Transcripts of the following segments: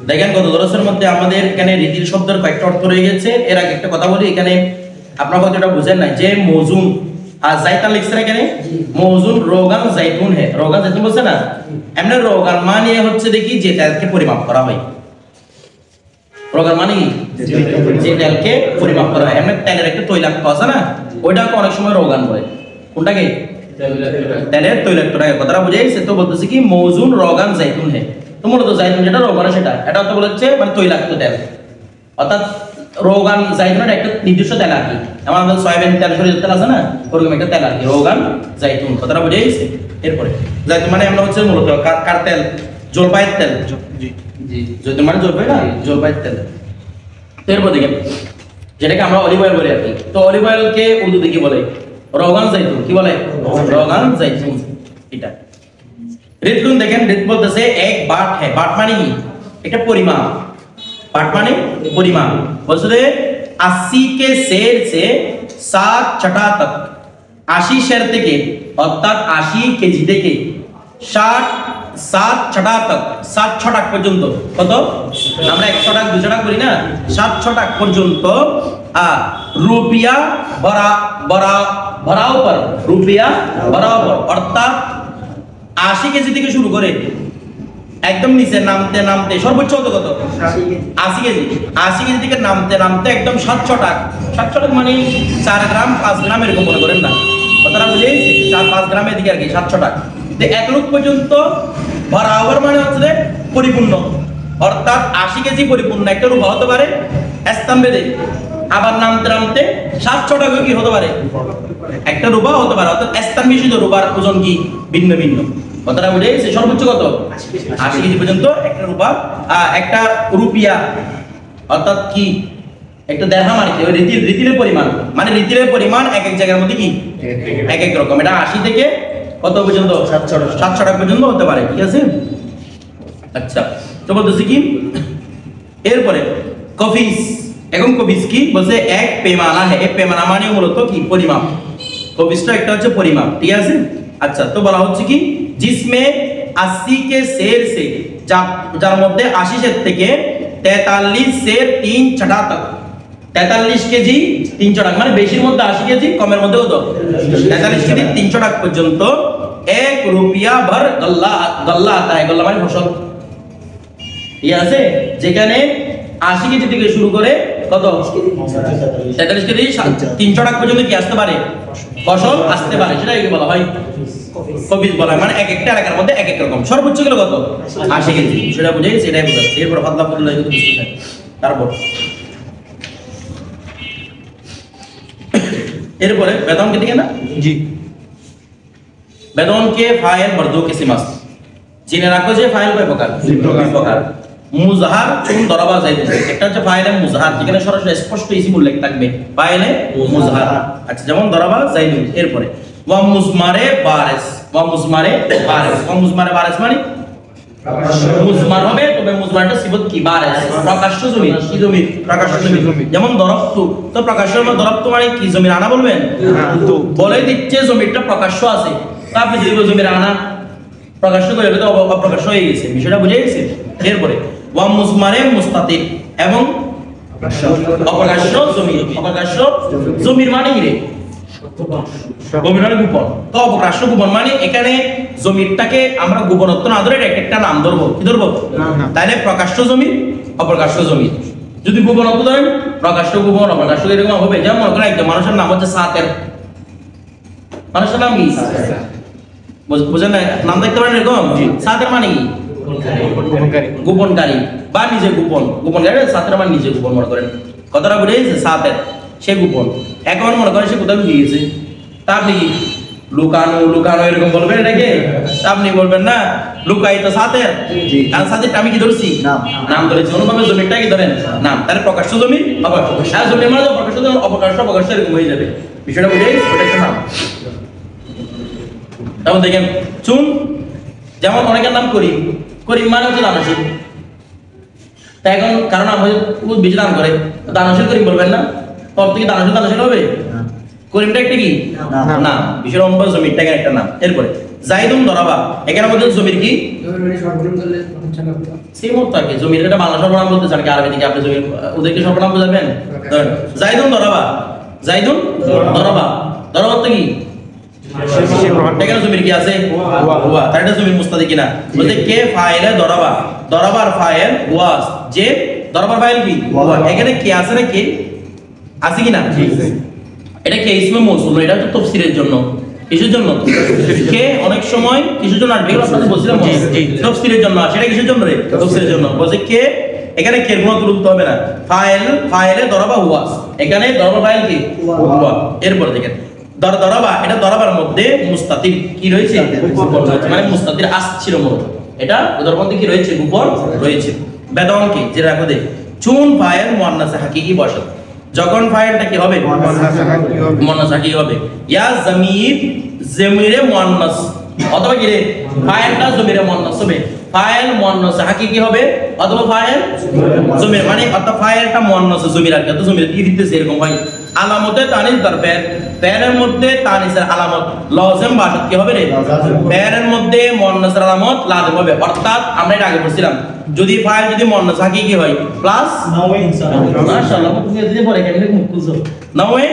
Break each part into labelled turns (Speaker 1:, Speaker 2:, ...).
Speaker 1: দেখেন গত দরসের মধ্যে আমাদের এখানে রীতির শব্দের কয়েকটা অর্থ রয়ে গেছে। এর আগে একটা কথা বলি, এখানে আপনার কথাটা বুঝেন না যে মৌজুন আর জাইতান লিখছে এখানে মৌজুন রোগান জাইতুন হে, রোগান জাইতুন বলছে না, এমনি রোগান মানে হচ্ছে দেখি যে তেলকে পরিমাপ করা হয়। রোগান মানে কি যে তেলকে পরিমাপ করা হয়। এমনি তেলের একটা তৈলাক্ত আছে না, ওইটাকে অনেক সময় রোগান বলে। কোনটাকে? তেলের তৈলাক্তটাকে। কথাটা বুঝাইছে তো, বলতেছে কি মৌজুন রোগান জাইতুন হে। তো মূলত জাইতুন যেটা রোগান সেটা, এটা তো বলেছে মানে তৈলাক্ত তেল, অর্থাৎ রোগান জাইতুনের একটা নির্দিষ্ট তেল আর কি। আমাদের সয়াবিন তেল, সরিষার তেল আছে না, ওরকম একটা তেল আর কি, রোগান জাইতুন। কথাটা বুঝে গেছে? এরপরে জাইতুন মানে আমরা হচ্ছে মূলত কার তেল? জলপাইয়ের তেল। জি জি, জাইতুন মানে জলপাই না, জলপাইয়ের তেল। তো এরপর দেখেন যেটাকে আমরা অলিভ অয়েল বলি আর কি। তো অলিভ অয়েলকে উর্দুতে কি বলে? রোগান জাইতুন। কি বলে? রোগান জাইতুন। এটা রিতলুন দেখেন, রিত বলতেছে এক বাট है। বাট মানে কি? এটা পরিমাপ। बाट माने परिमाण। बोलते 80 के शेर से 7 छटा तक, 80 शेर থেকে অর্থাৎ 80 কেজি থেকে 7 ছটা তক, 7 ছটা পর্যন্ত। কত? আমরা 100 টাকা 200 টাকা করি না, 7 ছটা পর্যন্ত রুপিয়া বরাবর, রুপিয়া বরাবর, অর্থাৎ 80 কেজি থেকে শুরু করে একদম নিচে নামতে নামতে সর্বোচ্চ কত? 80 কেজি। 80 কেজি থেকে নামতে নামতে একদম 700 টাকা। 700 টাকা মানে 4 গ্রাম 5 গ্রাম এরকম মনে করেন না, কথাটা বুঝেছি? 4-5 গ্রামের দিকে আর কি 700 টাকা। তো 1 লোক পর্যন্ত বরাবর মানে হচ্ছে পরিপূর্ণ, অর্থাৎ 80 কেজি পরিপূর্ণ একটা রূপা হতে পারে স্তম্ভে দিয়ে, আবার নামতে নামতে 700 টাকা কি হতে পারে? একটা রূপা হতে পারে, অর্থাৎ স্তম্ভে শুধু রূপার ওজন কি ভিন্ন ভিন্ন। কথাটা বুঝে গেছে? সর্বোচ্চ কত? 80 কেজি পর্যন্ত একটা রূপা, একটা রুপিয়া অর্থাৎ কি একটা দেড়হাম আর কি। ওই রিতিলের পরিমাণ মানে রিতিলের পরিমাণ এক এক জায়গার মধ্যে কি এক এক রকম। এটা 80 থেকে কত পর্যন্ত? 700 টাকা পর্যন্ত হতে পারে। ঠিক আছে? আচ্ছা, তো বলতেছি কি এরপরে কফিস। এখন কফিস কি বলছে? এক পেমানা है। এক পেমানা মানে মূলত কি পরিমাপ। কফিসটা একটা হচ্ছে পরিমাপ। ঠিক আছে? আচ্ছা, তো বলা হচ্ছে কি जिसमें 80 के शेर से, যার মধ্যে 80 शेर থেকে 43 से 3 छटा तक, 43 কেজি 300 টাকা মানে বেশির মধ্যে 80 কেজি, কমের মধ্যে কত? 43 কেজি 300 টাকা পর্যন্ত 1 রুপিয়া ভর গল্লা আতা है। গল্লা মানে ফসল। ঠিক আছে? যেখানে 80 কেজি থেকে শুরু করে কত? 43 কেজি 300 টাকা পর্যন্ত কি আসতে পারে? ফসল আসতে পারে, সেটাই কি বলা হয়? কফিস বলা হয়। মানে এক একটা এলাকার মধ্যে এক এক রকম। সর্বোচ্চ গেল কত? 80 কেজি। সেটা বুঝে সেটাই বোঝাচ্ছে। এরপর ফাদলা ফাদলা যদি বুঝতে চাই, তারপর এরপরে বেদন কে দিকে না জি, বেদন কে ফাইল মর্দু কে সিমাস। জেনে রাখো যে ফাইল কয় প্রকার? দুই প্রকার। মুজহার চুন দরাবা যাইতে, একটা হচ্ছে ফাইলে মুজহার, যেখানে সরাসরি স্পষ্ট ইসম উল্লেখ থাকবে, ফাইলে মুজহার। আচ্ছা, যেমন দরাবা যাইদুন। এরপরে ওয়া মুজমারে বারিস, ওয়া মুজমারে বারিস। ওয়া মুজমারে বারিস মানে মুজমার হবে, তবে মুজমারটা সিফত কি? বারিস, প্রকাশ্য জমি। কি জমি? প্রকাশ্য জমি। যেমন দরবতু, তো প্রকাশ্য মানে দরবতু মানে কি জমির আনা বলবেন? তো বলে দিচ্ছে জমিটা প্রকাশ্য আছে, তা আপনি যদি জমির আনা প্রকাশ্য করে তো অপ্রকাশ্য হয়ে গেছে। বিষয়টা বুঝে গেছে? এরপরে ওয়া মুজমারে মুস্তাতির, এবং অপ্রকাশ্য জমি। অপ্রকাশ্য জমির মানে কি রে? গোপন। তো অপ্রকাশ্য গোপন মানে এখানে জমিটাকে আমরা গোপনত্ব না ধরে একটা নাম ধরবো। কি ধরবো? তাহলে প্রকাশ্য জমি, অপ্রকাশ্য জমি। যদি গোপনত্ব ধরেন প্রকাশ্য গোপন, অপ্রকাশ্য এরকম হবে। যেমন মনে করেন একজন মানুষের নাম হচ্ছে সাতের, মানুষের নাম কি? বুঝেন না? নাম দেখতে পারেন এরকম? সাতের মানে কি? গোপনকারী বা নিজে গোপন। গোপনকারী সাতের মানে নিজে গোপন মনে করেন। কথাটা বুঝে গেছে? সাতের সে গোপন। এখন মনে করেন সে কোথাও লুকিয়ে গেছে, তা আপনি কি লুকানো লুকানো এরকম বলবেন এটাকে? আপনি বলবেন না লুকাই তো সাতের, কারণ সাতের আমি কি ধরছি? নাম ধরেছি। অনুভাবে জমিটা কি ধরেন? নাম। তাহলে প্রকাশ্য জমি, জমির মানে প্রকাশ্য জমি, অপ্রকাশ্য অপ্রকাশ্য এরকম হয়ে যাবে। বিষয়টা বুঝে গেছে? ওটা একটা নাম। যেমন দেখেন চুন, যেমন অনেকের নাম করিম। করিম মানে হচ্ছে দানশীল। তা এখন কারণ আমরা বেশি দান করে দানশীল করিম বলবেন না, তোর থেকে দানশীল দানশীল হবে। করিমটা একটা কি নাম? বিষয়ের জমিটা একটা নাম। এরপরে জাইদুন দরাবা এখানে মধ্যে জমির কি সেই মত থাকে জমির এটা বাংলা সর্বনাম বলতে চান কি আরবি থেকে আপনি জমির ওদেরকে সর্বনাম বুঝাবেন জাইদুন দরাবা জাইদুন দরাবা দরাবা তো কি এখানে জমির কি আছে হুয়া তার এটা জমির মুস্তাদি কিনা বলতে কে ফাইলে দরাবা দরাবার ফাইল ওয়াস যে দরাবার ফাইল কি হুয়া এখানে কে আছে না কে আছে কিনা এটা কে ইসমে মৌসুল এটা তো তাফসীরের জন্য কিসের জন্য কে অনেক সময় কিসের জন্য আসবে আপনাদের বলছিলাম তাফসীরের জন্য আসে এটা কিসের জন্য রে তাফসীরের জন্য বলছে কে এখানে কে কোনো গুরুত্ব হবে না ফাইলে দরাবা ওয়াস এখানে দরাবা ফাইল কি হুয়া এরপর দেখেন দরাবা এটা দরাবার মধ্যে মুস্তাতির কি রয়েছে মানে মুস্তাতির আস ছিল মূলত এটা ওদের মধ্যে কি রয়েছে উপর রয়েছে বেদন কি যে রাখো দে চুন ফাইল মুআন্নাস হাকিকি বসত যখন ফাইলটা কি হবে মুআন্নাস হাকিকি হবে ইয়া জামির জামিরে মুআন্নাস অথবা কি রে ফাইলটা জমিরে মুআন্নাস হবে ফাইল মুআন্নাস হাকিকি হবে অথবা ফাইল জমির মানে অথবা ফাইলটা মুআন্নাস জমির আর কত জমির কি দিতেছে এরকম ভাই আলামতে তানিস দর ফেলের মধ্যে তানিসের আলামত লাজিম বাসত কি হবে রে ফেলের মধ্যে মুআন্নাসের আলামত লাজিম হবে অর্থাৎ আমরা এটা আগে বলছিলাম যদি ফাইল যদি মুআন্নাস হাকিকি হয় প্লাস নাওয়ে ইনসান মাশাআল্লাহ তুমি যদি পরে কেন মুখ খুলছো নাওয়ে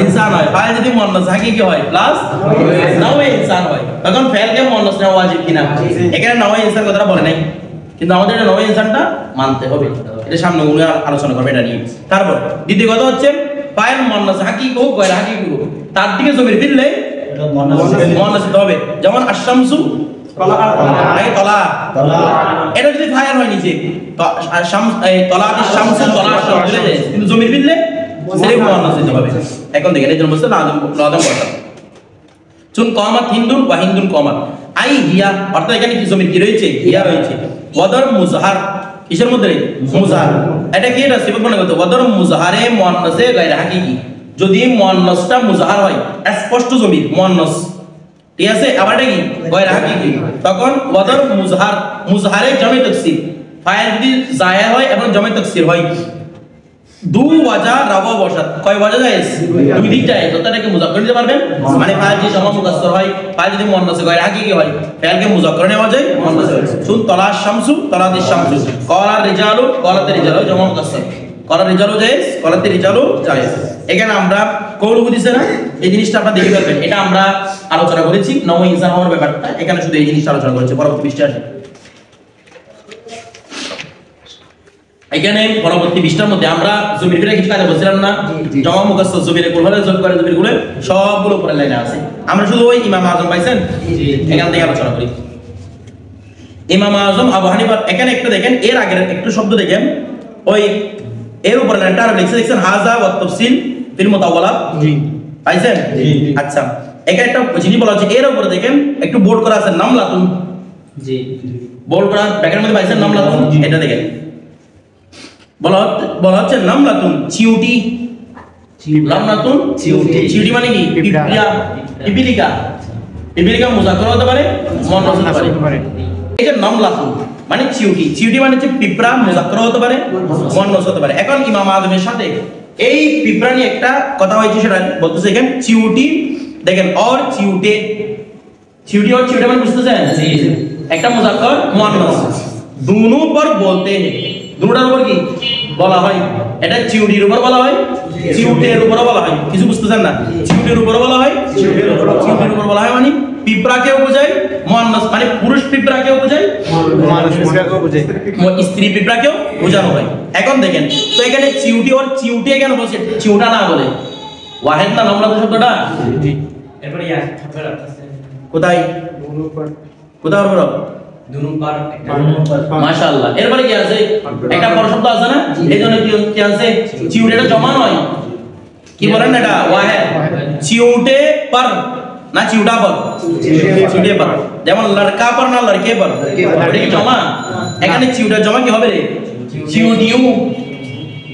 Speaker 1: ইনসান হয় ফাইল যদি মুআন্নাস হাকিকি হয় প্লাস নাওয়ে ইনসান হয় তখন ফেলকে মুআন্নাস নেওয়া ওয়াজিব কিনা এখানে নাওয়ে ইনসান কথাটা বলে নাই কিন্তু আমাদের এটা নাওয়ে ইনসানটা মানতে হবে এটা সামনে উনি আলোচনা করবে এটা নিয়ে তারপর দ্বিতীয় কথা হচ্ছে ফাইল মুআন্নাস হাকিকি হোক গয়র হাকিকি হোক তার দিকে জমির ফিরলে মুআন্নাস হবে যেমন আশ-শামসু তলা এটা যদি ফাইল হয় নিচে তলাআতিশ শামসু তলা শামসু কিন্তু জমির ফিরলে সেটা মুআন্নাস দিতে হবে এখন দেখেন এই জন্য বলছে লাজিম বসা চুন কমাত হিন্দুন বা হিন্দুন কমাত আই হিয়া অর্থাৎ এখানে কি জমির কি রয়েছে হিয়া রয়েছে ওয়াদর মুজহার কিসের মধ্যে রে মুজহার এটা কি এটা সিফত মনে করতে ওয়াদর মুজহারে মুআন্নাসে গায়র হাকিকি যদি মুআন্নাসটা মুজহার হয় স্পষ্ট জমির মুআন্নাস ঠিক আছে আবার এটা কি গায়র হাকিকি তখন ওয়াদর মুজহারে জামি তাকসির ফাইল যদি জায়া হয় এবং জামি তাকসির হয় দু ওয়াজা রাওয়া বসাত কয় ওয়াজা জায়েজ দুই দিক জায়েজ ওটাকে মুযাক্কার দিতে পারবেন মানে ফাইল যদি জামা মুকাসসার হয় ফাইল যদি মুআন্নাস গায়র হাকিকি হয় ফাইলকে মুযাক্কার নেওয়া যায় মুআন্নাস শুন তলা শামসু তলাদিশ শামসু ক্বালা রিজালু ক্বালাতে রিজালু জামা মুকাসসার ক্বালা রিজালু জায়েজ ক্বালাতে রিজালু জায়েজ এখানে আমরা কৌল বুঝিছে না এই জিনিসটা আপনারা দেখে ফেলবেন এটা আমরা আলোচনা করেছি নও ইনসান হওয়ার ব্যাপারটা এখানে শুধু এই জিনিসটা আলোচনা করেছি পরবর্তী পৃষ্ঠায় এখানে পরবর্তী পৃষ্ঠার মধ্যে আমরা জমির ফিরে কিছু কাজ বলছিলাম না জমা মুকাসসার জমিরে কোন হলে যোগ করে জমির গুলো সবগুলো পরে লাইনে আছে আমরা শুধু ওই ইমাম আযম পাইছেন এখান থেকে আলোচনা করি ইমাম আযম আবু হানিফা এখানে একটু দেখেন এর আগের একটু শব্দ দেখেন ওই এর উপরে লাইনটা আর লিখছে দেখছেন হাযা ওয়া তাফসিল ফিল মুতাওয়ালাত জি পাইছেন জি আচ্ছা এখানে একটা জিনিস বলা হচ্ছে এর উপরে দেখেন একটু বোল্ড করা আছে নামলাতুন জি বোল্ড করা ব্র্যাকেটের মধ্যে পাইছেন নামলাতুন এটা দেখেন বলা হচ্ছে নামলাতুন চিউটি নামলাতুন চিউটি মানে কি পিপিলিকা পিপিলিকা মুযাক্কার হতে পারে মুআন্নাস হতে পারে এই যে নামলাতুন মানে চিউটি মানে হচ্ছে পিঁপড়া মুযাক্কার হতে পারে মুআন্নাস হতে পারে এখন ইমাম আযমের সাথে এই পিঁপড়া নিয়ে একটা কথা হয়েছে সেটা বলতেছে এখানে চিউটি দেখেন और চিউটে মানে বুঝতেছেন একটা মুযাক্কার মুআন্নাস दोनों पर बोलते हैं দুটার উপর কি বলা হয় এটা চিউটির উপর বলা হয় চিউটের উপর বলা হয় কিছু বুঝতেছেন না চিউটির উপর বলা হয় চিউটির উপর বলা হয় মানে পিঁপড়াকেও বোঝায় মুআন্নাস মানে পুরুষ পিঁপড়াকেও বোঝায় মানুষ পিঁপড়াকেও বোঝায় স্ত্রী পিঁপড়াকেও বোঝানো হয় এখন দেখেন তো এখানে চিউটি আর চিউটি এখানে বলছে চিউটা না বলে ওয়াহিদ না নামলা শব্দটা জি এরপর ইয়া কোথায় কোথায় উপর মাশাআল্লাহ এরপরে কি আছে একটা বড় শব্দ আছে না এইজন্য কি আছে চিউটেটা জমা নয় কি বলেন এটা ওয়াহিদ চিউটে पर না চিউটা पर চিউটে पर যেমন লড়কা पर না লড়কে पर এটা কি জমা এখানে চিউটা জমা কি হবে রে চিউটিউ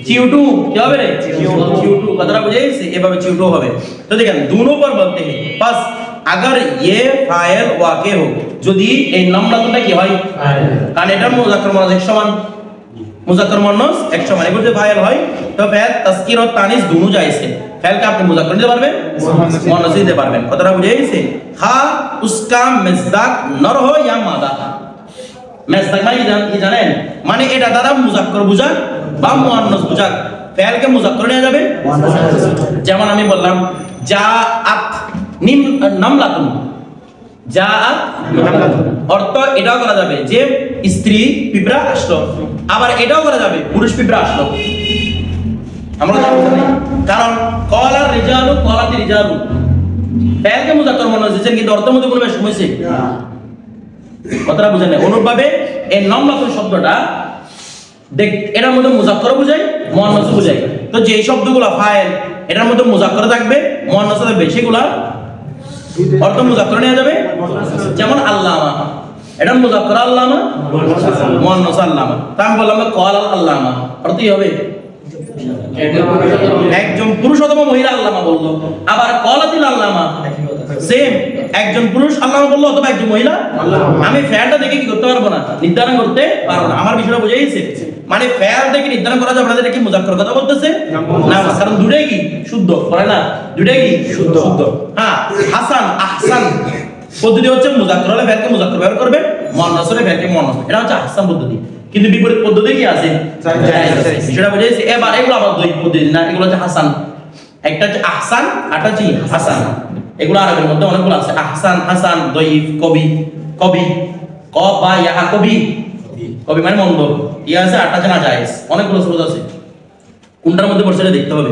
Speaker 1: চিউটু কি হবে রে চিউটু কথাটা বুঝাইছে এভাবে চিউটু হবে তো দেখেন दोनों पर बोलते हैं बस अगर ये फाइल वाक़ हो যদি এই নামলাতুনটা কি হয় কারণ এটা মুযাক্কার মুআন্নাস সমান मुज़क्कर मुअन्नस 100 মানে বলতে ফাইল হয় তো ফাইল তাসকির ও তানিস দুনো যাইছে ফাইলকে আপনি মুযাক্কার দিতে পারবেন মুয়ান্নাস দিতে পারবেন কথাটা বুঝে গেছে হ্যাঁ উসকা মিজদাক নর हो या মাদা মিজদাক মানে কি জানেন মানে এটা দ্বারা মুযাক্কার বুঝায় বা মুয়ান্নাস বুঝায় ফাইলকে মুযাক্কার নেওয়া যাবে যেমন আমি বললাম জাআত নামলাতুন জাআত অর্থ এটাও করা যাবে যে স্ত্রী পিঁপড়া আসলো আবার এটাও করা যাবে পুরুষ পিঁপড়া আসলো আমরা জানি কারণ কলার রিজালু কলাতি রিজালু ফাইলকে মুযাক্কার মুয়ান্নাস দিয়েছেন কিন্তু অর্থের মধ্যে কোনো বেশ হয়েছে কথাটা বুঝেন না অনুরূপভাবে এই নামলাতুন শব্দটা দেখ এটার মধ্যে মুযাক্কার বোঝায় মুয়ান্নাস বোঝায় তো যে শব্দগুলো ফাইল এটার মধ্যে মুযাক্কার থাকবে মুয়ান্নাস থাকবে সেগুলা অর্থ মুযাক্কার নেওয়া যাবে যেমন আল্লামা এটা মুযাক্কার আল্লামা মুয়ান্নাস আল্লামা তা আমি বললাম কল আল্লামা অর্থ কি হবে একজন পুরুষ অথবা মহিলা আল্লামা বললো আবার কলাতিল আল্লামা সেম একজন পুরুষ আল্লামা বললো অথবা একজন মহিলা আমি ফেয়ারটা দেখে কি করতে পারবো না নির্ধারণ করতে পারবো না আমার বিষয়টা বুঝে গেছে মানে ফেয়ার দেখে নির্ধারণ করা যাবে না এটা কি মুযাক্কার কথা বলতেছে না কারণ দুটোই কি শুদ্ধ বলে না দুটোই কি শুদ্ধ হ্যাঁ হাসান আহসান পদ্ধতি হচ্ছে মুযাক্কার হলে ফেয়ারকে মুযাক্কার ব্যবহার করবে মুয়ান্নাস হলে ফেয়ারকে মুয়ান্নাস এটা হচ্ছে আহসান পদ্ধতি কিন্তু বিপরীত পদ্ধতি কি আছে সেটা বুঝেছি এবার এগুলো আবার দুই পদ্ধতি না এগুলো হচ্ছে হাসান একটা হচ্ছে আহসান আরটা হচ্ছে হাসান এগুলো আরবের মধ্যে অনেকগুলো আছে আহসান হাসান দয়ীফ কবি কবি ক বা ইয়া কবি কবি মানে মন্দ ইয়া আছে আরটা আছে না জায়েজ অনেকগুলো শব্দ আছে কোনটার মধ্যে পড়ছে দেখতে হবে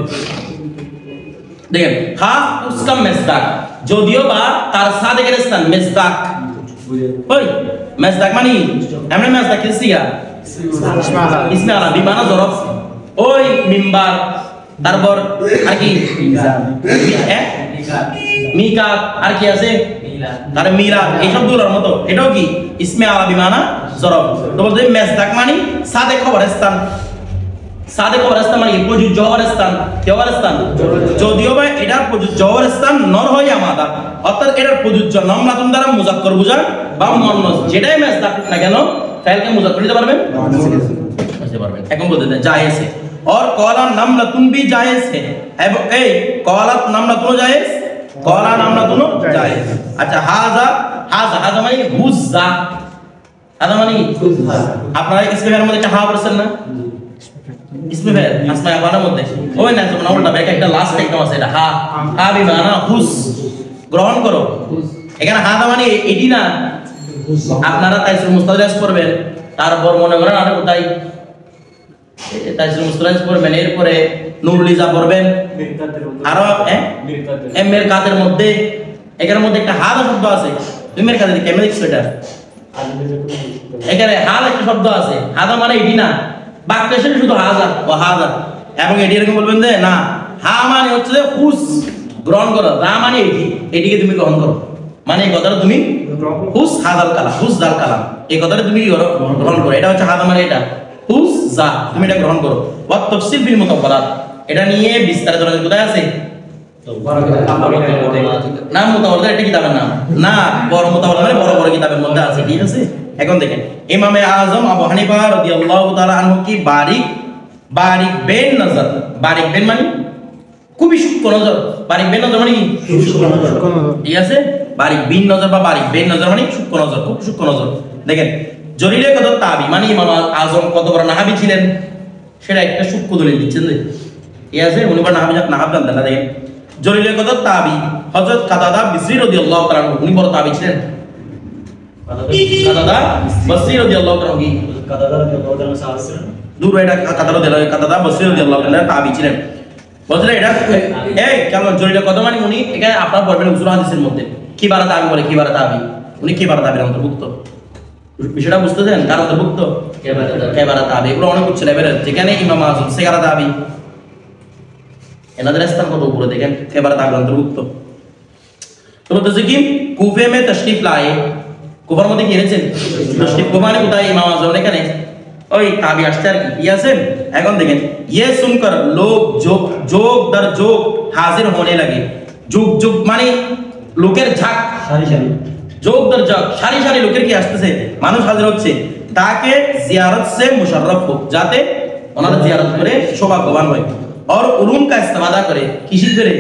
Speaker 1: দেখেন হা উসকা মিজদাক যদিও বা তার সাদেকের স্থান মিজদাক ওই মিজদাক মানে এমনি মিজদাক কি সিয়া ইসমে আলা বিমানা জরফ ওই মিম্বার তারপর আর কি মিকাত আর কি আছে তারে মিরা এই শব্দগুলোর মতো এটাও কি ইসমে আলা বিমানা জরফ তো বলতে মিজদাক মানে সাদেক খবরস্থান সাদেক খবরস্থান মানে প্রযোজ্য খবরস্থান কি খবরস্থান যদিও বা এটার প্রযোজ্য খবরস্থান নর হয় আমাদা অর্থাৎ এটার প্রযোজ্য নামলাতুন দ্বারা মুযাক্কার বুঝায় বা মুয়ান্নাস যেটাই মিজদাক না কেন ফাইলকে মুযাক্কার দিতে পারবেন বুঝতে পারবেন এখন বলতে দেন জায়েজ है और कौला नामलातुन भी जायज है এবং এই কলাত নামলাতুন জায়েজ কলা নামলাতুন জায়েজ আচ্ছা হাজা হাজা হাজা মানে হুজা হাজা মানে হুজা আপনারা ইসমের মধ্যে একটা হা পড়ছেন না ইসমে ফেল আসমা আবানের মধ্যে ওই না যেমন উল্টা ব্যাক একটা লাস্ট একদম আছে এটা হা হা বিমানা হুজ গ্রহণ করো এখানে হাজা মানে এডি না আপনারা তাইসুল মুস্তাদরাস পড়বেন তারপর মনে করেন আর কোথায় তাইসুল মুস্তাদরাস পড়বেন এরপরে নুরুলিজা পড়বেন আরো এমের কাদের মধ্যে এখানের মধ্যে একটা হাজা শব্দ আছে তুমি এর কাদের কেমন দেখছো এটা এখানে হাজা একটা শব্দ আছে হাজা মানে এডি না বাক্য শেষে শুধু হাজা ও হাজা এবং এডি এরকম বলবেন যে না হা মানে হচ্ছে যে হুস গ্রহণ করো রা মানে এডি এডিকে তুমি গ্রহণ করো মানে এই কথাটা তুমি হুস হাদাল কালাম হুস জাল কালাম এই কথাটা তুমি কি করো গ্রহণ করো এটা হচ্ছে হাদা মানে এটা হুস জা তুমি এটা গ্রহণ করো ওয়া তাফসীল ফিল মুতাওয়ালাত এটা নিয়ে বিস্তারিত আলোচনা কোথায় আছে নাম মুতাওয়ালাত এটা কিতাবের নাম না বড় মুতাওয়ালাত মানে বড় বড় কিতাবের মধ্যে আছে ঠিক আছে এখন দেখেন ইমামে আযম আবু হানিফা রাদিয়াল্লাহু তাআলা আনহু কি বারিক বেন নজর বারিক বেন মানে খুবই সূক্ষ্ম নজর বারিক বেন নজর মানে কি সূক্ষ্ম নজর ঠিক আছে বারিক বিন নজর বা বারিক বেন নজর মানে সূক্ষ্ম নজর খুব সূক্ষ্ম নজর দেখেন জলিলে কত তাবি মানে ইমাম আযম কত বড় নাহাবি ছিলেন সেটা একটা সূক্ষ্ম দলিল দিচ্ছেন যে ঠিক আছে উনি বড় নাহাবি জানতেন না দেখেন জলিলে কত তাবি হযরত কাতাদা বিসরি রাদিয়াল্লাহু তাআলা উনি বড় তাবি ছিলেন কাতাদা বিসরি রাদিয়াল্লাহু তাআলা কি কাতাদা রাদিয়াল্লাহু তাআলা সাহাবী ছিলেন দূর এটা কাতাদা বিসরি রাদিয়াল্লাহু তাআলা তাবি ছিলেন বুঝলে এটা এই কেন জলিলে কত মানে উনি এখানে আপনারা পড়বেন উসুল হাদিসের মধ্যে কি বারা তাবি বলে কি বারা তাবি উনি কি বারা তাবির অন্তর্ভুক্ত বিষয়টা বুঝতেছেন কার অন্তর্ভুক্ত কে বারা তাবি এগুলো অনেক উচ্চ লেভেলের যেখানে ইমাম আযম সেগারা তাবি এনাদের স্থান কত উপরে দেখেন কে বারা তাবির অন্তর্ভুক্ত তো বলতেছে কি কুফে মে তশরিফ লায়ে কুফার মধ্যে কি এনেছেন তশরিফ কুফানে কোথায় ইমাম আযম এখানে ওই তাবি আসছে আর কি আছে এখন দেখেন ये सुनकर लोग जोग दर जोग हाजिर होने लगे जोग মানে লোকের ঝাঁক সারি সারি যোগ দর যোগ সারি সারি লোকের কি আসতেছে মানুষ হাজির হচ্ছে ताकि जियारत से मुशर्रफ हो, जाते ওনারা জিয়ারত করে সৌভাগ্যবান হয়। और उलूम का इस्तेमाल करे किसी करे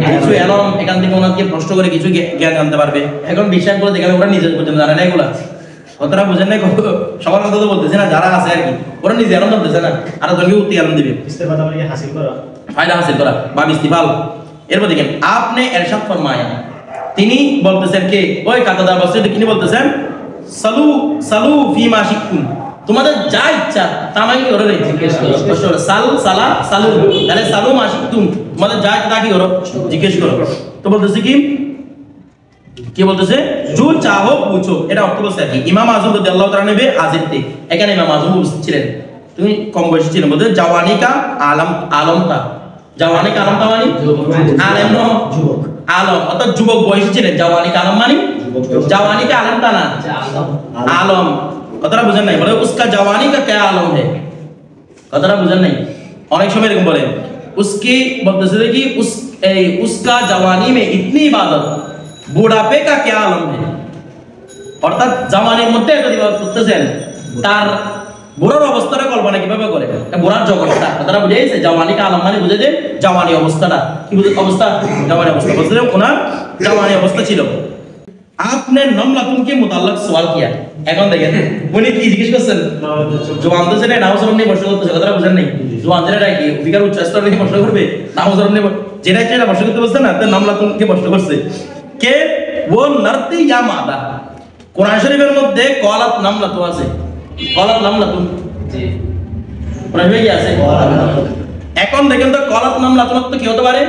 Speaker 1: কিছু এলম এখান থেকে ওনাকে প্রশ্ন করে কিছু জ্ঞান জানতে পারবে। এখন বিষয়গুলো দেখে ওরা নিজের পর্যন্ত জানে না, এগুলা কথাটা বুঝেন না, সবার কথা তো বলতেছে না, যারা আছে আর কি ওরা নিজে এলম জানতেছে না, আর জনকে উত্তি এলম দিবে ফায়দা হাসিল করা বা ইস্তিফাল। এরপর দেখেন আপনি ইরশাদ ফরমায়া, তিনি বলতেছেন কে ওই কাতাদা বসরি তিনি বলতেছেন সালু সালু ফিমা শিকুম, তোমাদের যা ইচ্ছা তা আমাকে করে জিজ্ঞেস করো। সাল সালা সালু, তাহলে সালু মাশিকুম, তোমাদের যা ইচ্ছা তা কি করো জিজ্ঞেস করো। তো বলতেছে কি বলতেছে जो चाहो पूछो, এটা অর্থ বলছে কি ইমাম আযম রাদিয়াল্লাহু তাআলা নবী হাজির थे, এখানে ইমাম আযম উপস্থিত ছিলেন, তুমি কম বয়সী ছিলেন, বলতে জওয়ানি কা আলম আলম তা, জওয়ানি কা আলম তা মানে আলেম ন যুবক, আলম অর্থাৎ যুবক বয়সী ছিলেন, জওয়ানি কা আলম মানে জওয়ানি কা আলম তা না আলম, কথাটা বুঝেন নাই, বলে उसका जवानी का क्या आलम है, কথাটা বুঝেন নাই। অনেক সময় এরকম বলে उसकी বলতেছে কি उसका जवानी में इतनी इबादत বুড়াপে का क्या आलम है, অর্থাৎ জওয়ানির মধ্যে এত ইবাদত করতেছেন, তার বুড়ার অবস্থাটা কল্পনা কিভাবে করে, বুড়ার জগৎটা, কথাটা বুঝে গেছে। জওয়ানি কা আলম মানে বুঝে যে জওয়ানি অবস্থাটা কি, বুঝে অবস্থা জওয়ানি অবস্থা, বুঝতে ওনার জওয়ানি অবস্থা ছিল। आपने नमलातुन के मुताल्लिक सवाल किया, এখন দেখেন উনি কি জিজ্ঞেস করছেন, জওয়ান তো ছেলে নাউজুর নিয়ে প্রশ্ন করতেছে, কথাটা বুঝেন নাই, জওয়ান ছেলেটা কি অধিকার উচ্চ স্তর নিয়ে প্রশ্ন করবে, নাউজুর নিয়ে যেটা যেটা প্রশ্ন করতে বলছে না, তার নমলাতুন কে প্রশ্ন করছে কে वो नरती या मादा, কোরআন শরীফের মধ্যে কলাত নামলাতু আছে, কলাত নামলাতু জি কোরআন শরীফে কি আছে, এখন দেখেন তো কলাত নামলাতু তো কি হতে পারে,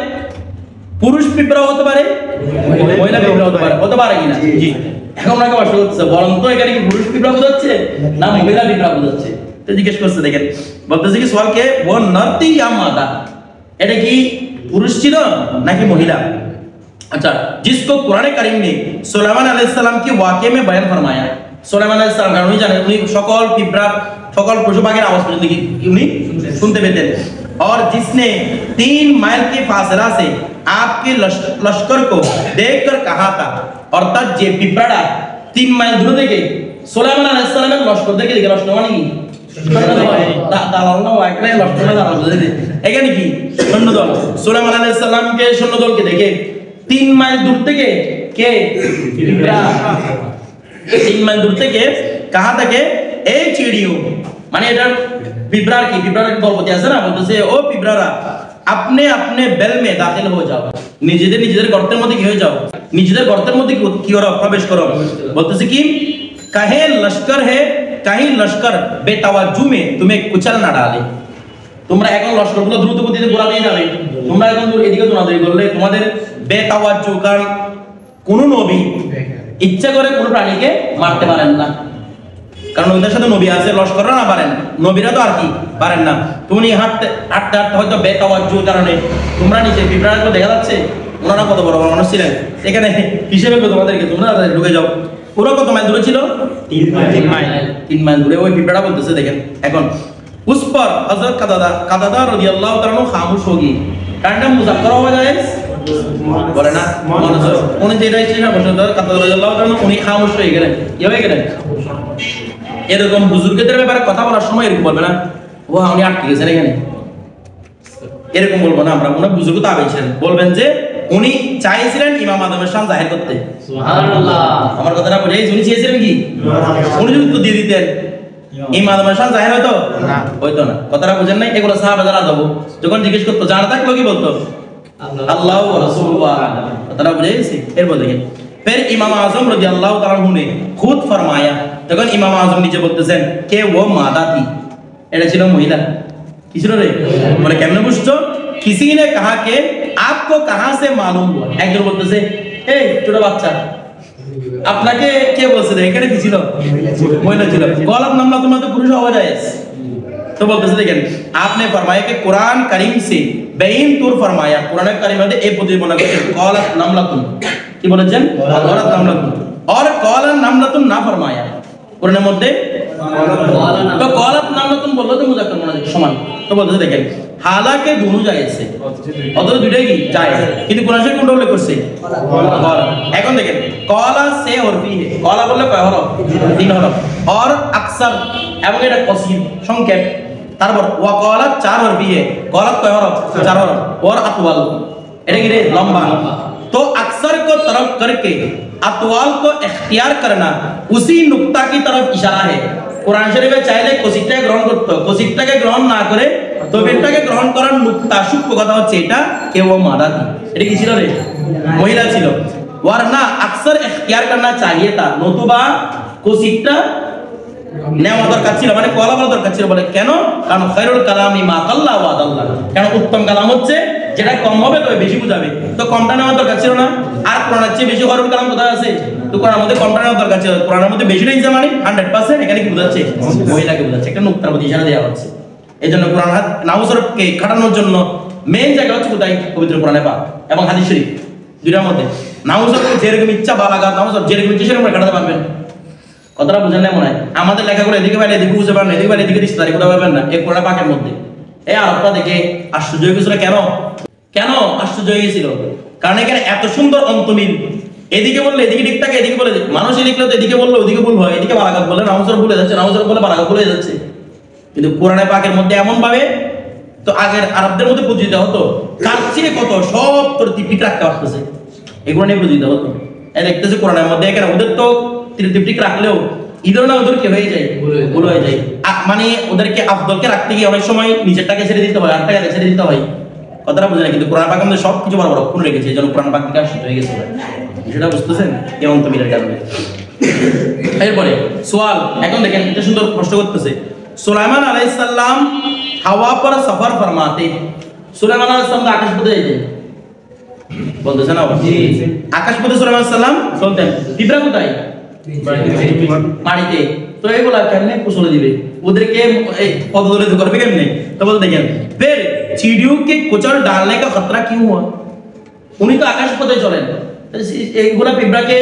Speaker 1: পুরুষ পিঁপড়া হতে পারে, মহিলা পিঁপড়া হতে পারে কিনা জি। এখন ওনাকে প্রশ্ন করতেছে বরং তো এখানে কি পুরুষ পিঁপড়া বোঝাচ্ছে না মহিলা পিঁপড়া বোঝাচ্ছে, তো জিজ্ঞেস করছে দেখেন বলতেছে কি সওয়ালকে वो नरती या मादा, এটা কি পুরুষ ছিল নাকি মহিলা। अच्छा, जिसको कुरान करीम ने सुलेमान अलैहिस्सलाम के वाक़े में बयान फरमाया, सुलेमान अलैहिस्सलाम का उन्हीं जाने उन्हीं সকল পিঁপড়া সকল পশু পাখির আওয়াজ পর্যন্ত কি উনি শুনতে পেতেন। और जिसने 3 माइल के फासला से आपके लश्कर को देखकर कहा था, অর্থাৎ যে পিঁপড়াটা 3 মাইল দূর থেকে সুলেমান আলাইহিস সালামের লস্কর দেখে লস্কর মানে কি দালাল না একটাই লস্কর না দালাল বুঝতে, এখানে কি সৈন্যদল, সুলেমান আলাইহিস সালামকে সৈন্যদলকে দেখে 3 মাইল দূর থেকে কে পিঁপড়া 3 মাইল দূর থেকে कहा था कि ए चिड़ियों, মানে এটা পিঁপড়ার কি পিঁপড়ার গল্পতে আছে না, বলতেছে ও পিঁপড়ারা अपने अपने बेल में दाखिल हो जाओ, নিজেদের নিজেদের গর্তের মধ্যে কি হয়ে যাও, নিজেদের গর্তের মধ্যে কি করো প্রবেশ করো। বলতেছে কি कहे लश्कर है कहीं लश्कर बेतवज्जु में तुम्हें कुचल ना डाले, তোমরা এখন লস্করগুলো দ্রুত গতিতে গোলা দিয়ে যাবে, তোমরা এখন এদিকে দৌড়াদৌড়ি করলে তোমাদের বেতাওয়াজ্জু, কারণ কোন নবী ইচ্ছা করে কোন প্রাণীকে মারতে পারেন না, কারণ ওদের সাথে নবী আছে, লস্কররা না পারেন, নবীরা তো আর কি পারেন না। তুমি হাঁটতে হাঁটতে হাঁটতে হয়তো বেতাওয়াজ্জুর কারণে তোমরা নিচে পিঁপড়াগুলো দেখা যাচ্ছে, ওনারা কত বড় বড় মানুষ ছিলেন, এখানে হিসেবে তোমাদেরকে তোমরা ঢুকে যাও। ওরা কত মাইল দূরে ছিল 3 মাইল দূরে ওই পিঁপড়া বলতেছে দেখেন। এখন उस पर हजरत कदादा रज़ियल्लाहु ताला खामोश होगी, कांडा मुज़क्कर हो जाए बोले ना मनोजर उन्हें যেটা ছিল না বসন্ত কদাদা রাদিয়াল্লাহু তাআলা উনি খামোশ হয়ে গেলেন, কি হয়ে গেলেন, এরকম বুজুর্গদের ব্যাপারে কথা বলার সময় এরকম বলবে না ও উনি আটকে গেছেন এখানে, এরকম বলবো না আমরা, উনি বুজুর্গ তাবেঈ ছিলেন, বলবেন যে উনি চাইছিলেন ইমাম আদমের শান জাহির করতে, সুবহানাল্লাহ। আমার কথাটা বুঝেই উনি চেয়েছিলেন কি উনি যদি তো দিয়ে দিতেন ইমাম আদমের শান জাহির হয়তো না, হয়তো না, কথাটা বুঝেন নাই। এগুলো সাহাবারা দেবো যখন জিজ্ঞেস করতো জানা থাকলো কি বলতো আল্লাহ ওয়া রাসূলুহু আ'লাম, কথাটা বুঝেছি। এরপর দেখেন फिर इमाम आजम रज़ियल्लाहु ताला अन्हु ने खुद फरमाया, তখন ইমাম আজম নিজে বলতেছেন কে ও মাদা থি, এটা ছিল মহিলা, কি ছিল রে, মানে কেমনে বুঝছো, किसी ने कहा कि आपको कहां से मालूम हुआ, একজন বলতেছে এই ছোট বাচ্চা আপনাকে কে বলছে এখানে কি ছিল, মহিলা ছিল, গলাত নামলা তোমরা তো পুরুষ হওয়া যায়, तो बोलते देखें आपने फरमाया कि कुरान करीम से बेइन तौर फरमाया, कुरान करीम में एक बुद्धि बना के कौलत नमलतुन की बोलेছেন कौलत नमलतुन, और कौलन नमलतुन ना फरमाया, কোরআনের মধ্যে তো কলাত নাম নতুন বললো তো মুজাক্কার মুনাজাত সমান তো বলতেছে দেখেন হালাকে দুনু জায়েজে অথচ দুইটাই কি জায়েজ কিন্তু কোরআন শরীফ কোনটা উল্লেখ করছে কলা এখন দেখেন কলা সে হরফি হে কলা বললে কয় হরফ তিন হরফ और अक्सर এবং এটা কসির সংক্ষেপ তারপর ওয়া কলাত চার হরফি হে কলাত কয় হরফ চার হরফ और अतवाल এটা কি রে লম্বা तो अक्सर को तरफ करके अतवाल को इख्तियार करना उसी नुक्ता की तरफ इशारा है কোরআন শরীফে চাইলে কসিরটাকে গ্রহণ করতে কসিরটাকে গ্রহণ না করে তবিরটাকে গ্রহণ করার নুক্তা সূক্ষ্ম কথা হচ্ছে এটা কে ও মাদাতি এটা কি ছিল রে মহিলা ছিল वरना अक्सर इख्तियार करना चाहिए था নতুবা কসিরটা নেওয়া দরকার ছিল মানে কলা বলা দরকার ছিল বলে কেন কারণ খায়রুল কালামি মা কাল্লা ওয়া আদাল্লাহ কারণ উত্তম কালাম হচ্ছে যেটা কম হবে তবে বেশি বুঝাবে তো কমটা নেওয়া দরকার ছিল না আর কোরআনের চেয়ে বেশি খায়রুল কালাম কোথায় আছে তো কোরআনের মধ্যে কমটা নেওয়া দরকার ছিল কোরআনের মধ্যে বেশিটা ইনসা মানে 100% এখানে কি বোঝাচ্ছে মহিলাকে বোঝাচ্ছে একটা নুক্তার মধ্যে ইশারা দেওয়া হচ্ছে এজন্য কোরআন নাউজরকে খাটানোর জন্য মেইন জায়গা হচ্ছে কোথায় পবিত্র কোরআনে পাক এবং হাদিস শরীফ দুইটার মধ্যে নাউজরকে যেরকম ইচ্ছা বালাগাত নাউজর যেরকম ইচ্ছা সেরকম কাটাতে পারবেন কথাটা বুঝেন না মনে হয় আমাদের লেখাগুলো এদিকে বাইরে এদিকে বুঝতে পারেন এদিকে বাইরে এদিকে রিস্তারি কোথাও পাবেন না এই কোরআন পাকের মধ্যে এই আরবটা দেখে আশ্চর্য হয়ে গেছিল কেন কেন আশ্চর্য হয়ে গেছিল কারণ এখানে এত সুন্দর অন্তমিল এদিকে বললে এদিকে ঠিক থাকে এদিকে বলে মানুষই লিখলে তো এদিকে বললে ওদিকে ভুল হয় এদিকে বালাগাত বলে নাউজর ভুলে যাচ্ছে নাউজর বলে বালাগাত ভুলে যাচ্ছে কিন্তু কোরআনে পাকের মধ্যে এমন ভাবে তো আগের আরবদের মধ্যে বুঝিতে হতো কার চেয়ে কত সব তোর ঠিক রাখতে পারতেছে এগুলো নিয়ে বুঝিতে হতো এই দেখতেছে কোরআনের মধ্যে এখানে ওদের তো ঠিক রাখলেও ইদর না ওদের কি হয়ে যায় ভুল হয়ে যায় মানে ওদেরকে আফদলকে রাখতে গিয়ে অনেক সময় নিচেরটাকে ছেড়ে দিতে হয় আরটাকে ছেড়ে দিতে হয় কথাটা বুঝে না কিন্তু কোরআন পাকের মধ্যে সবকিছু বড় বড় অক্ষর রেখেছে এজন্য কোরআন পাক থেকে আসতে হয়ে গেছে সেটা বুঝতেছেন কেমন তো মিলের কারণে এরপরে সোয়াল এখন দেখেন এটা সুন্দর প্রশ্ন করতেছে সুলাইমান আলাইহিস সালাম হাওয়া पर सफर फरमाते সুলাইমান আলাইহিস সালাম আকাশ পথে যেতেন বলতেছেন না জি আকাশ পথে সুলাইমান আলাইহিস সালাম চলতেন পিঁপড়া কোথায় মাটিতে তো এগুলা কেমনে কুশলে দিবে ওদেরকে পদ ধরে করবে কেমনে তো বলতে দেখেন फिर चिड़ियों के कुचल डालने का खतरा क्यों हुआ উনি তো আকাশ পথে চলেন এইগুলা পিঁপড়াকে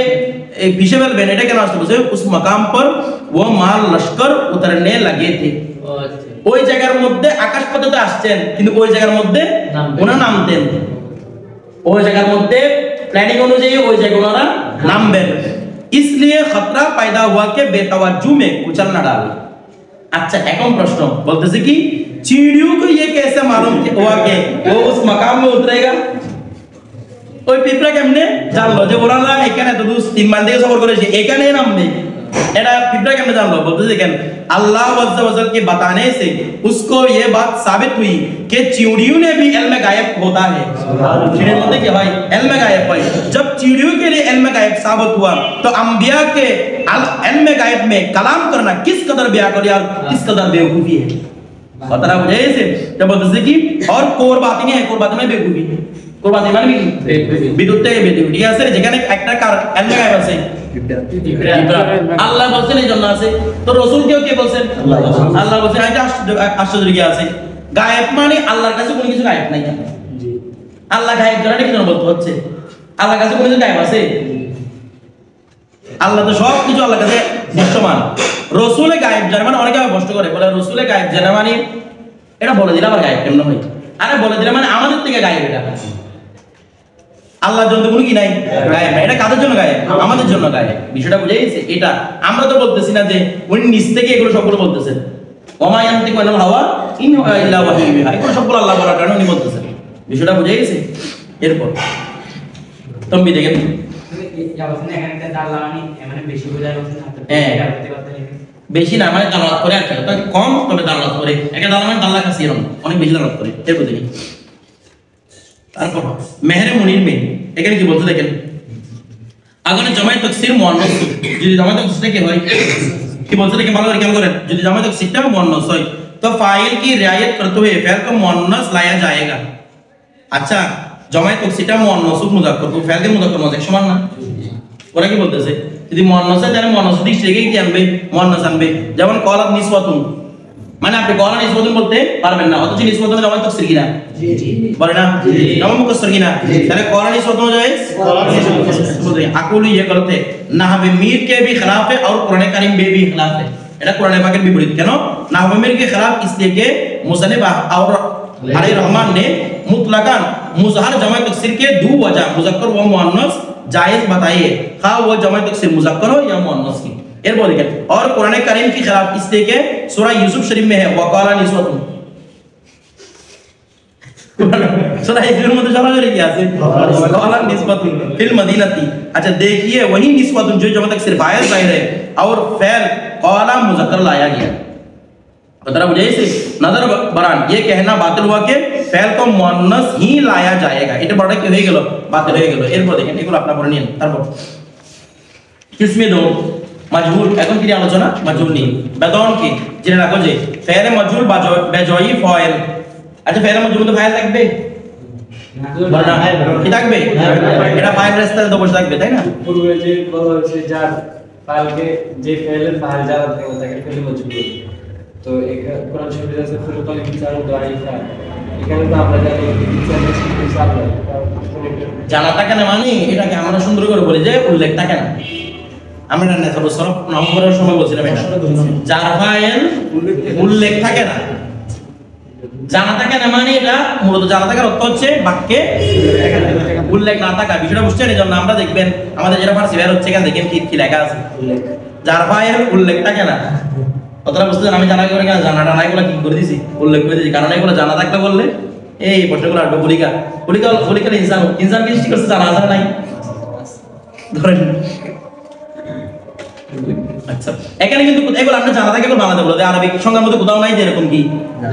Speaker 1: পিছে ফেলবেন এটা কেন আসতে বলছে उस मकाम पर वो माल लश्कर उतरने लगे थे ওই জায়গার মধ্যে আকাশ পথে তো আসছেন কিন্তু ওই জায়গার মধ্যে ওনা নামতেন ওই জায়গার মধ্যে প্ল্যানিং অনুযায়ী ওই জায়গায় ওনারা নামবেন इसलिए खतरा पैदा हुआ कि बेतवज्जो में कुचल ना डाले अच्छा এখন প্রশ্ন বলতেছে কি चिड़ियों को ये कैसे मालूम हुआ कि वो उस मकाम में उतरेगा ওই পিঁপড়া কেমনে জানলো যে ওনারা এখানে তো 3 মাইল থেকে সফর করেছে এখানে নামবে এটা পিঁপড়া কেমনে জানলো বলতেছে দেখেন अल्लाह अज़्ज़ा वजल के बताने से उसको ये बात साबित हुई कि चिड़ियों ने भी इल्म गायब होता है चिड़ियों मतलब क्या भाई इल्म गायब भाई जब चिड़ियों के लिए इल्म गायब साबित हुआ तो अंबिया के इल्म गायब में कलाम करना किस कदर बेअक्ल और किस कदर बेवकूफी है पता ना मुझे ऐसे जब बोलते कि और कोर बात नहीं है कोर बात में बेवकूफी कोर बात মানে কি বিদ্যুৎতে বেদিউটি আছে যেখানে একটা কার ইলম গায়ব আছে আল্লাহ বলেন এই জন্য আছে তো রাসূল কেউ কে বলেন আল্লাহ বলেন এটা আশ্চর্য কি আছে গায়েব মানে আল্লাহর কাছে কোনো কিছু গায়েব নাই জি আল্লাহ গায়েব জানে কি জন্য বলতে হচ্ছে আল্লাহর কাছে কোনো কিছু গায়েব আছে আল্লাহ তো সব কিছু আল্লাহর কাছে দৃশ্যমান রাসূলে গায়েব জানে মানে অনেকে প্রশ্ন করে বলে রাসূলে গায়েব জানে মানে এটা বলে দিলে আবার গায়েব কেমন হয় আরে বলে দিলে মানে আমাদের থেকে গায়েব এটা আল্লাহর জন্য কোনো কি নাই গায়েব না এটা কাদের জন্য গায়েব আমাদের জন্য গায়েব বিষয়টা বুঝে গেছে এটা আমরা তো বলতেছি না যে উনি নিজ থেকে এগুলো সবগুলো বলতেছেন ওমা ইয়ান্তিকু আনিল হাওয়া ইন হুয়া ইল্লা ওয়াহয়ু ইউহা এগুলো সবগুলো আল্লাহ বলার কারণে উনি বলতেছেন বিষয়টা বুঝে গেছে এরপর তুমি দেখেন এখানে দালানি মানে বেশি বোঝায় বেশি না মানে দালাত করে আর কি কম তবে দালাত করে একটা দালাত মানে দাল্লা কাছে এরকম অনেক বেশি দালাত করে এরপর দেখি তারপর মেহরে মুনির মে এখানে কি বলতে দেখেন আগুনে জমায়ে তাকসির মুআন্নাস যদি জমায়ে তাকসির কি হয় কি বলতে দেখেন ভালো করে খেয়াল করেন যদি জমায়ে তাকসিরটা মুআন্নাস হয় তো ফাইল की रियायत करते हुए फेल को मुअन्नस लाया जाएगा अच्छा জমায়ে তাকসিরটা মুআন্নাস মুযাক্কার তো ফাইল के মুযাক্কার মুযাক্কার সমান না ওরা কি বলতেছে যদি মুআন্নাস হয় তাহলে মুআন্নাস দিক থেকে কি আনবে মুআন্নাস আনবে যেমন ক্বালাত নিসওয়াতুন মানে আপনি কলা নিসবতন বলতে পারবেন না, অথচ নিসবতন জামাত তাফসীর কিনা? জি বলে না, জামাত মুফাসসির কিনা? তাহলে কলা নিসবতন জায়েজ, আকুলি ये गलत है, नाहवे मीर के भी खिलाफ है और कुरान करीम में भी खिलाफ है। এটা কোরআনে পাকের বিপরীত। কেন? नाहवे मीर के खिलाफ इसलिए कि मुसन्निफ और अलैहि रहमान ने मुतलकन मुज़हर जमा तफसीर के दो वजह मुज़क्कर व मुअन्नस जायज बताई है, खा वो जमा तफसीर मुज़क्कर हो या मुअन्नस की। এরপর দেখেন, और कुरान करीम के खिलाफ इसलिए कि सूरह यूसुफ शरीफ में है वकाला निस्वतुन, सूरह यूसुफ में तो चला जो लिखा है वकाला निस्वतुन फिल मदीनती। अच्छा देखिए वही निस्वतुन जो जमा तफसीर फाइल जाहिर है और फेल काला मुज़क्कर लाया गया। मतलब बुझे से नजर बरान ये कहना बातिल हुआ कि फेल को मुअन्नस ही लाया जाएगा, এটা বড় কি হয়ে গেল? বাতিল হয়ে গেল। এরপর দেখেন এগুলো আপনারা পড়ে নিন। তারপর কিসমে দো মজহুল, এখন কি আলোচনা? মজহুল নিয়ে বেদন কি জেনে রাখো যে ফেলে মজহুল বেজয়ী ফাইল। আচ্ছা ফেলে মজহুল তো ফাইল থাকবে না, কি থাকবে? এটা ফাইল রেস্তায় তো বসে থাকবে, তাই না?
Speaker 2: পূর্বে যে বলা হয়েছে যার ফাইলকে যে ফেলের ফাইল যারা থাকে তাকে ফেলে মজহুল, তো এখানে কোরআন শরীফে আছে ফুলকাল ইনসানু দাইফা, এখানে তো আমরা জানি ইনসানের ইনসান
Speaker 1: জানা থাকে না মানে এটাকে আমরা সুন্দর করে বলি যে উল্লেখ থাকে না। আমরা না তো সরফ নম্বরের সময় বলছিলাম এটা যার ফাইল উল্লেখ থাকে না, জানা থাকে না মানে এটা মূলত জানা থাকার অর্থ হচ্ছে বাক্যে উল্লেখ না থাকা। বিষয়টা বুঝছেন? এই জন্য আমরা দেখবেন আমাদের যেটা ফার্সি বের হচ্ছে এখানে দেখেন কি লেখা আছে, যার ফাইল উল্লেখ থাকে না। কথাটা বুঝতেছেন? আমি জানা করে কেন জানাটা নাই গুলো কি করে দিছি, উল্লেখ করে দিছি, কারণ এগুলো জানা থাকলে বললে এই প্রশ্নগুলো আসবে পরীক্ষা পরীক্ষা পরীক্ষার ইনসান কি সৃষ্টি করছে জানা আছে নাই ধরেন। আচ্ছা এখানে কিন্তু এগুলো আপনি জানা থাকে এগুলো বাংলাতে বলে আরবিক সংজ্ঞার মধ্যে কোথাও নাই যে এরকম কি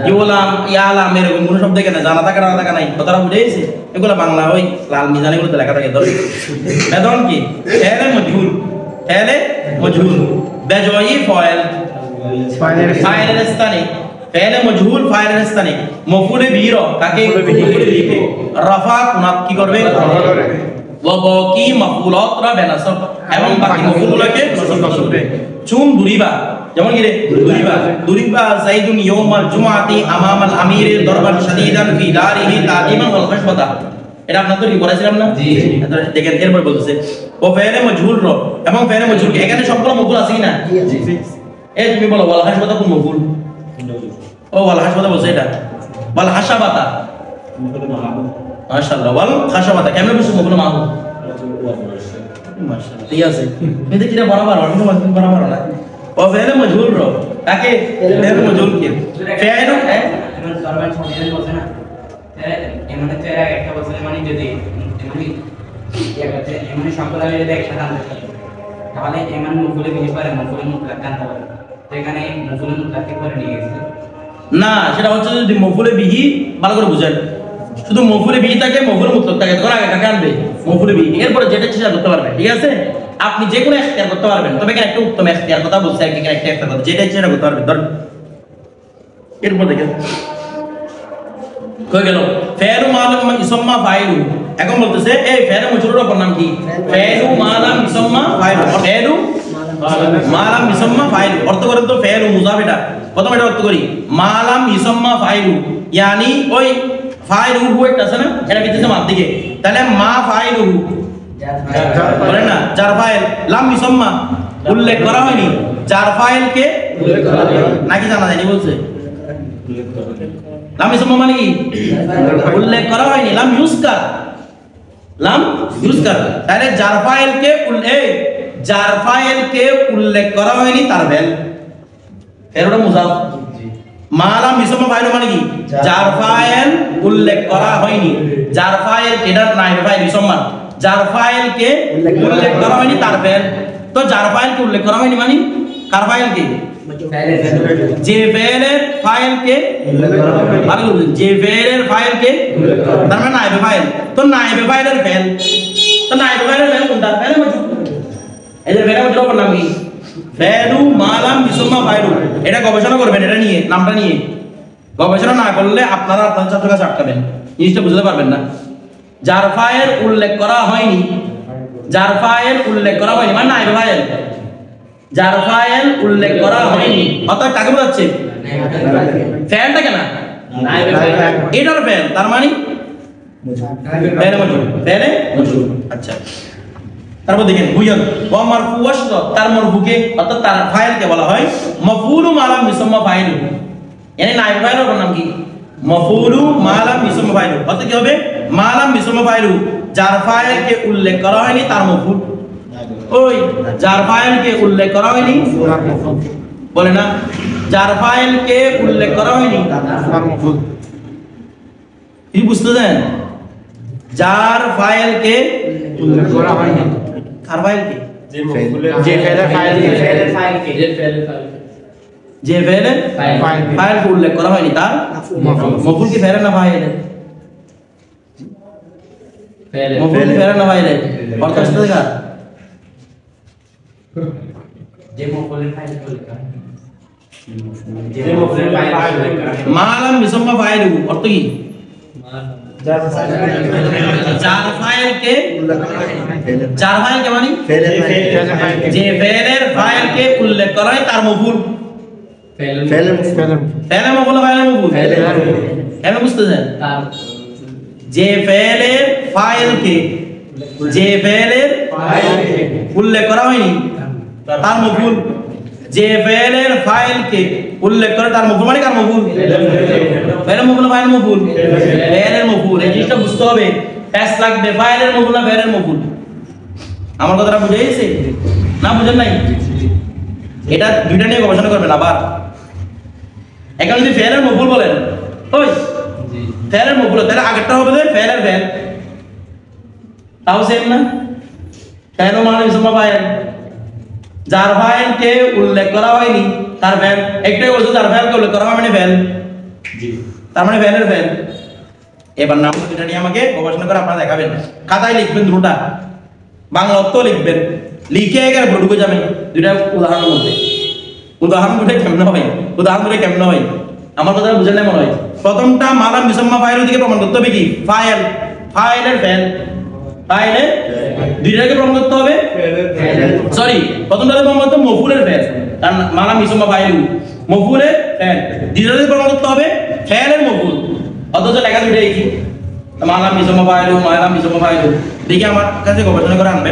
Speaker 1: ইউলাম ইয়ালাম এরকম কোনো শব্দ এখানে জানা থাকে না থাকা নাই। কথাটা বুঝেছি? এগুলো বাংলা ওই লাল মিজান এগুলোতে লেখা থাকে। ধরে বেদন কি ফেলে মজহুল, ফেলে মজহুল বেজয়ী ফাইল ফাইলের স্থানে ফেলে মজহুল ফাইলের স্থানে মফউলে বিহি কাকে মফউলে বিহি রাফা কুনাত কি করবে ওয়া বাকি মাফউলাতরা বেনাসব এবং বাকি মাফউলগুলোকে নসব করবে। চুন দুরিবা যেমন কি রে দুরিবা দুরিবা যাইদুন ইয়াউমাল জুমআতি আমামাল আমিরের দরবার শাদীদান ফি দারিহি তাদিমান ওয়াল খাশবাতা। এটা আপনাদের কি বলেছিলাম না? জি দেখেন এরপর বলতেছে ও ফেলে মজহুল র এবং ফেলে মজহুল এখানে সবগুলো মফউল আছে কি না? জি এই তুমি বলো ওয়াল হাসবাতা কোন মফউল? ও ওয়াল হাসবাতা বলছে এটা ওয়াল হাসাবাতা মাশাআল্লাহ ওয়াল হাসাবাতা কেমনে বলছো মফউল মাহুল মাশাআল্লাহ ঠিক আছে। কিন্তু কিটা বরাবর অন্য মাঝে বরাবর না ও ফেলে মজহুল র কাকে ফেলে মজহুল কে ফেলে
Speaker 3: এমন সরবান সমাধান বলছে না এমনে তো এরা একটা বলছে মানে যদি এমনি ইয়াতে এমনি সম্পূর্ণ যদি একসাথে আনতে পারে তাহলে এমন মফউলে বিহি পারে মফউলে মুতলাক আনতে পারে। তো এখানে মফউলে মুতলাক করে নিয়ে গেছে
Speaker 1: না, সেটা হচ্ছে যদি মফউলে বিহি ভালো করে বুঝেন, শুধু মফউলে বিহি থাকে মফউলে মুতলাক থাকে তখন আগে কাকে আনবে? মফউলে বিহি। এরপরে যেটা ইচ্ছা করতে পারবে, ঠিক আছে? আপনি যে কোনো ইখতিয়ার করতে পারবেন, তবে এখানে একটা উত্তম ইখতিয়ার কথা বলছে, এখানে একটা ইখতিয়ার কথা যেটা ইচ্ছা করতে পারবে। ধর এরপর দেখেন কই গেল ফাইলু মালাম ইসমা ফাইলু। এখন বলতেছে এই ফাইলু মজরুর অপর নাম কি? ফাইলু মালাম ইসমা ফাইলু। ফাইলু মালাম ইসমা ফাইলু অর্থ করেন তো ফাইলু মুজাফ। এটা প্রথম এটা অর্থ করি মালাম ইসমা ফাইলু ইয়ানি ওই ফাইলু হুয়াটা আছে না এটা বিতেছে মার দিকে, তাহলে মা ফাইলু বলেন না যার ফাইল লাম ইসমা উল্লেখ করা হয়নি, যার ফাইল কে উল্লেখ করা হয়নি নাকি জানা যায়নি বলছে লাম ইসমা মানে কি উল্লেখ করা হয়নি, লাম ইউজকার লাম ইউজকার। তাহলে যার ফাইল কে যার ফাইল কে উল্লেখ করা হয়নি তার ভেল এরটা মুজাফ। মালাম ইসমা ফাইল মানে কি যার ফাইল উল্লেখ করা হয়নি, যার ফাইল এটা নাইব ফাইল ইসমা, যার ফাইল কে উল্লেখ করা হয়নি তার ভেল। তো যার ফাইল কে উল্লেখ করা হয়নি মানে কার ফাইল কে? যে ফেলের ফাইল কে যে ফেলের ফাইল কে তার মানে নাইবে ফাইল। তো নাইবে ফাইলের ফেল, তো নাইবে ফাইলের ফেল কোনটা? ফেলে মজুদ। এই যে ফেলে মজুদ নাম কি? ফেলু মালাম ইসমা ফাইলু। এটা গবেষণা করবেন, এটা নিয়ে নামটা নিয়ে গবেষণা না করলে আপনারা আপনাদের ছাত্র কাছে আটকাবেন, জিনিসটা বুঝতে পারবেন না। যার ফাইল উল্লেখ করা হয়নি, যার ফাইল উল্লেখ করা হয়নি মানে নাইবে ফাইল, যার ফাইল উল্লেখ করা হয়নি অর্থাৎ কাকে বোঝাচ্ছে? ফ্যানটাকে না, এটার ফ্যান, তার মানে ফ্যানে মজুর, ফ্যানে মজুর। আচ্ছা, তারপর দেখেন বুয়ান ওয়া মারফু ওয়াশদ, তার মারফুকে অর্থাৎ তার ফাইলকে বলা হয় মাফউলু মালাম মিসাম্মা ফাইলু। মানে নাইব ফাইলের নাম কি? মাফউলু মালাম মিসাম্মা ফাইলু। অর্থাৎ কি হবে? মালাম মিসাম্মা ফাইলু, যার ফাইলকে উল্লেখ করা হয়নি তার মাফউল। ওই যার ফাইলকে উল্লেখ করা হয়নি বলে না, যার ফাইলকে উল্লেখ করা হয়নি তার মাফউল। কি বুঝতে দেন? যার ফাইলকে
Speaker 2: উল্লেখ করা হয়নি,
Speaker 1: কার ফাইলকে?
Speaker 2: যে ফেলের ফাইলকে,
Speaker 1: যে ফেলের ফাইলকে উল্লেখ করা হয়নি তার মাফউল। কি ফেলে না ফাইলে? মাফউল কি ফেলে না ফাইলে? অর্থ আসতে দেখা
Speaker 3: যে মাফউলের ফাইল উল্লেখ করা হয়নি,
Speaker 1: মালাম মিসাম্মা ফাইলু অর্থ কি? যার ফাইলকে, যার ফাইলকে মানে যে ফেলের ফাইলকে উল্লেখ করা হয় তার মাফউল। ফেলে মাফউল, ফাইলের মাফউল। এমন বুঝতেছেন? যে ফেলের ফাইলকে, যে ফেলের উল্লেখ করা হয়নি তার মাফউল। যে ফেলের ফাইলকে উল্লেখ করে তার মাফউল মানে কার মাফউল? ফেলের মাফউল, ফাইলের মাফউল, ফেলের মাফউল। এই জিনিসটা বুঝতে হবে, এস লাগবে ফাইলের মাফউল না ফেলের মাফউল। আমার কথাটা বুঝে গেছে না? বুঝেন নাই? এটা দুইটা নিয়ে গবেষণা করবেন আবার। এখন যদি ফেলের মাফউল বলেন, ওই ফেলের মাফউল, তাহলে আগেরটা হবে ফেলের ফেল, তাও সেম না? ফেল মানে মিসাম্মা ফাইল, যার ফাইলকে উল্লেখ করা হয়নি তার ফেল। একটাই বলছো যার ফাইলকে উল্লেখ করা হয় মানে ফেল, তার মানে ফেলের ফেল। এবার নাম দুটা নিয়ে আমাকে গবেষণা করে আপনারা দেখাবেন। খাতায় লিখবেন দুটোটা, বাংলা অর্থ লিখবেন, লিখে এগের ঢুকে যাবেন দুইটা উদাহরণের মধ্যে। উদাহরণ দুটো কেমন হয়, উদাহরণ দুটো কেমন হয় আমার কথা বুঝেন না মনে হয়। প্রথমটা মালাম মিসাম্মা ফাইলের দিকে প্রমাণ করতে হবে কি? ফাইল, ফাইলের ফেল, ফাইলের দুইটাকে প্রমাণ করতে হবে। সরি, প্রথমটাতে প্রমাণ করতে হবে মাফউলের ফেল, কারণ মালাম মিসাম্মা ফাইলু মাফউলের ফেল। দ্বিতীয়টাতে প্রমাণ করতে হবে ফেলের মাফউল। অথচ লেখা দুইটাই কি? মালাম মিসাম্মা ফাইলু, মালাম মিসাম্মা ফাইলু। দেখি আমার কাছে গবেষণা করে আনবে।